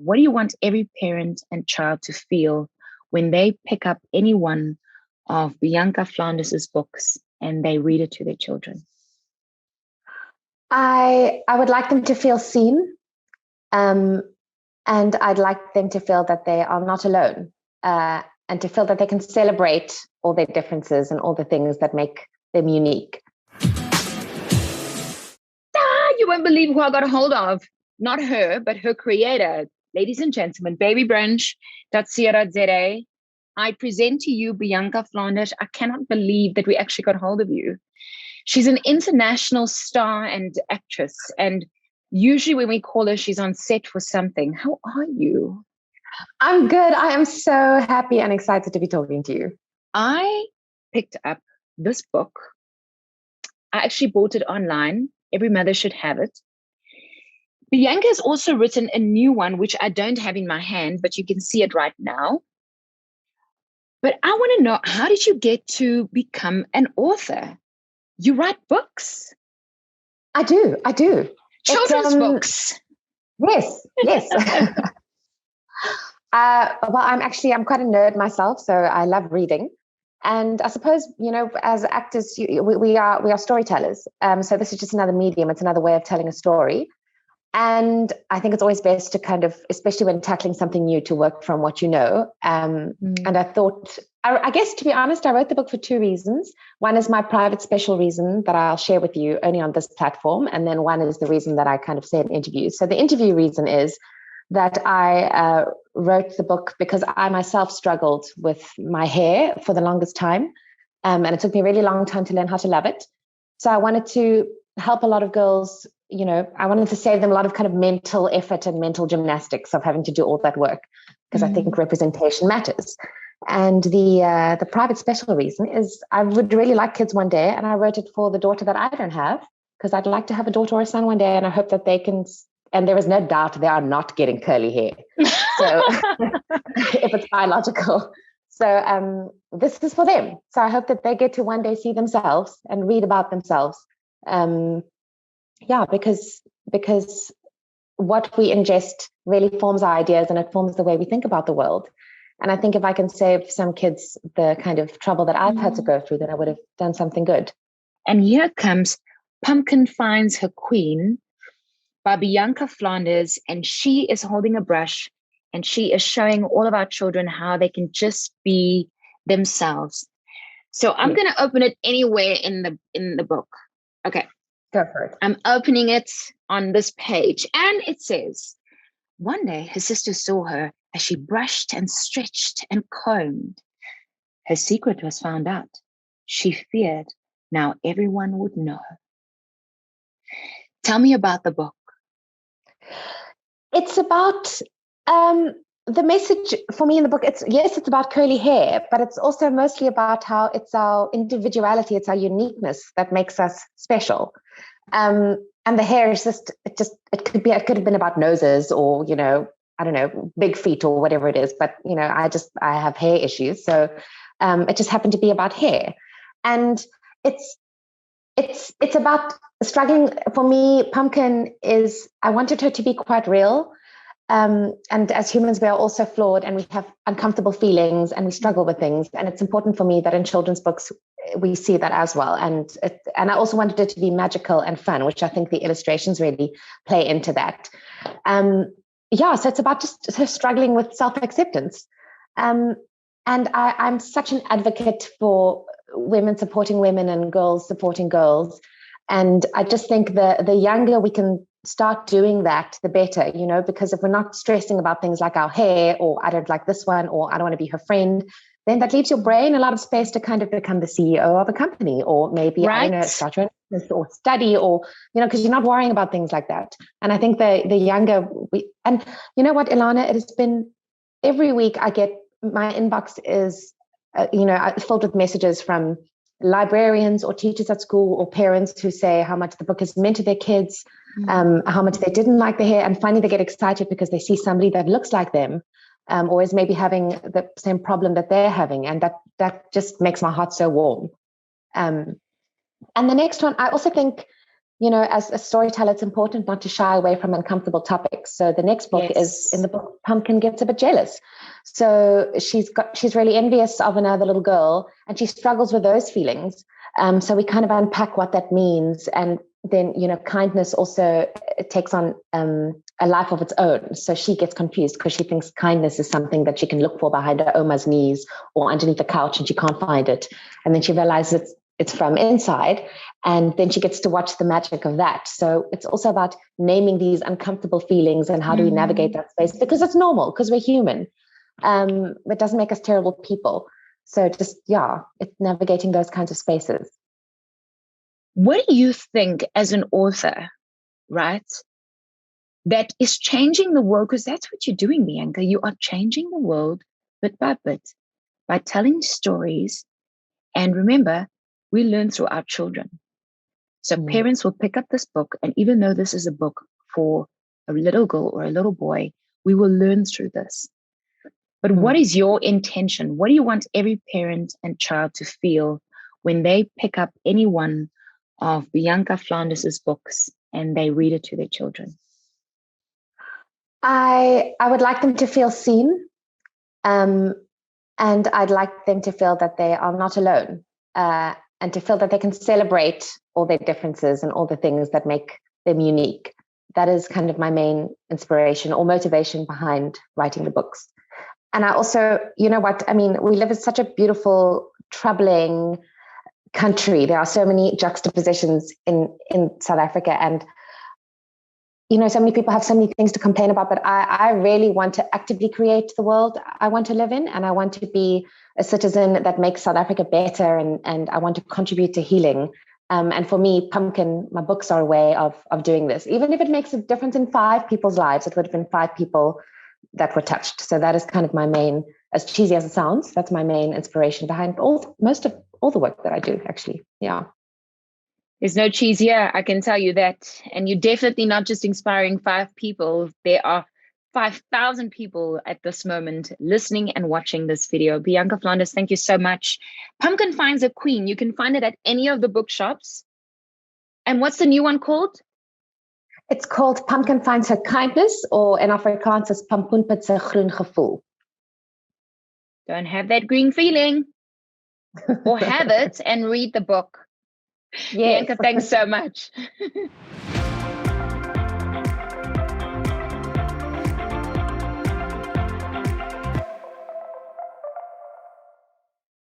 what do you want every parent and child to feel when they pick up any one of Bianca Flanders' books and they read it to their children? I would like them to feel seen, and I'd like them to feel that they are not alone, and to feel that they can celebrate all their differences and all the things that make them unique. You won't believe who I got a hold of. Not her, but her creator. Ladies and gentlemen, babybranch.co.za. I present to you Bianca Flanders. I cannot believe that we actually got hold of you. She's an international star and actress. And usually when we call her, she's on set for something. How are you? I'm good. I am so happy and excited to be talking to you. I picked up this book. I actually bought it online. Every mother should have it. Bianca has also written a new one, which I don't have in my hand, but you can see it right now. But I want to know, how did you get to become an author? You write books. I do. Children's books. Yes. Well, I'm quite a nerd myself, so I love reading. And I suppose, as actors, we are storytellers. So this is just another medium. It's another way of telling a story. And I think it's always best to kind of, especially when tackling something new, to work from what you know. And I thought, I guess, to be honest, I wrote the book for two reasons. One is my private special reason that I'll share with you only on this platform. And then one is the reason that I kind of say in interviews. So the interview reason is that I wrote the book because I myself struggled with my hair for the longest time. And it took me a really long time to learn how to love it. So I wanted to help a lot of girls. I wanted to save them a lot of kind of mental effort and mental gymnastics of having to do all that work, because I think representation matters. And the private special reason is I would really like kids one day, and I wrote it for the daughter that I don't have, because I'd like to have a daughter or a son one day, and I hope that they can, and there is no doubt they are not getting curly hair. So if it's biological. So this is for them. So I hope that they get to one day see themselves and read about themselves. Because what we ingest really forms our ideas, and it forms the way we think about the world. And I think if I can save some kids the kind of trouble that I've had to go through, then I would have done something good. And here comes Pumpkin Finds Her Queen by Bianca Flanders. And she is holding a brush, and she is showing all of our children how they can just be themselves. So I'm going to open it anywhere in the book. Okay. Go for it. I'm opening it on this page, and it says, one day her sister saw her as she brushed and stretched and combed. Her secret was found out. She feared now everyone would know. Tell me about the book. It's about the message for me in the book. It's about curly hair, but it's also mostly about how it's our individuality, it's our uniqueness that makes us special. And the hair is it could have been about noses, or, I don't know, big feet or whatever it is. But, I have hair issues. So it just happened to be about hair. And it's about struggling. For me, Pumpkin is, I wanted her to be quite real. And as humans, we are also flawed, and we have uncomfortable feelings, and we struggle with things. And it's important for me that in children's books, we see that as well. And I also wanted it to be magical and fun, which I think the illustrations really play into that. So it's about just her struggling with self-acceptance. And I'm such an advocate for women supporting women and girls supporting girls. And I just think the younger we can start doing that, the better, because if we're not stressing about things like our hair, or I don't like this one, or I don't want to be her friend, then that leaves your brain a lot of space to kind of become the CEO of a company, or maybe, I don't know, start your own business or study, or, because you're not worrying about things like that. And I think the younger and you know what, Ilana, it has been every week I get, my inbox is, filled with messages from librarians or teachers at school or parents who say how much the book has meant to their kids, how much they didn't like the hair, and finally they get excited because they see somebody that looks like them, or is maybe having the same problem that they're having, and that just makes my heart so warm. And the next one, I also think as a storyteller, it's important not to shy away from uncomfortable topics. So the next book is, in the book, Pumpkin gets a bit jealous. So she's really envious of another little girl, and she struggles with those feelings. So we kind of unpack what that means. And then, kindness also takes on a life of its own. So she gets confused because she thinks kindness is something that she can look for behind her Oma's knees or underneath the couch, and she can't find it. And then she realizes it's from inside, and then she gets to watch the magic of that. So it's also about naming these uncomfortable feelings and how do we navigate that space, because it's normal, because we're human. It doesn't make us terrible people. So just, it's navigating those kinds of spaces. What do you think as an author, right, that is changing the world? Because that's what you're doing, Bianca. You are changing the world bit by bit by telling stories. And remember, we learn through our children. So parents will pick up this book, and even though this is a book for a little girl or a little boy, we will learn through this. But what is your intention? What do you want every parent and child to feel when they pick up any one of Bianca Flanders' books and they read it to their children? I would like them to feel seen. And I'd like them to feel that they are not alone, and to feel that they can celebrate all their differences and all the things that make them unique. That is kind of my main inspiration or motivation behind writing the books. And I also, we live in such a beautiful, troubling country. There are so many juxtapositions in South Africa, and so many people have so many things to complain about, but I really want to actively create the world I want to live in, and I want to be a citizen that makes South Africa better, and I want to contribute to healing. And for me, Pumpkin, my books are a way of doing this. Even if it makes a difference in 5 people's lives, it would have been 5 people that were touched. So that is kind of my main, as cheesy as it sounds, that's my main inspiration behind most of all the work that I do, actually. Yeah. There's no cheese here, I can tell you that. And you're definitely not just inspiring 5 people. There are 5,000 people at this moment listening and watching this video. Bianca Flanders, thank you so much. Pumpkin Finds a Queen. You can find it at any of the bookshops. And what's the new one called? It's called Pumpkin Finds Her Kindness, or in Afrikaans is Pampoen put sy groen gevoel. Don't have that green feeling. Or have it and read the book. Yes. Bianca, thanks so much.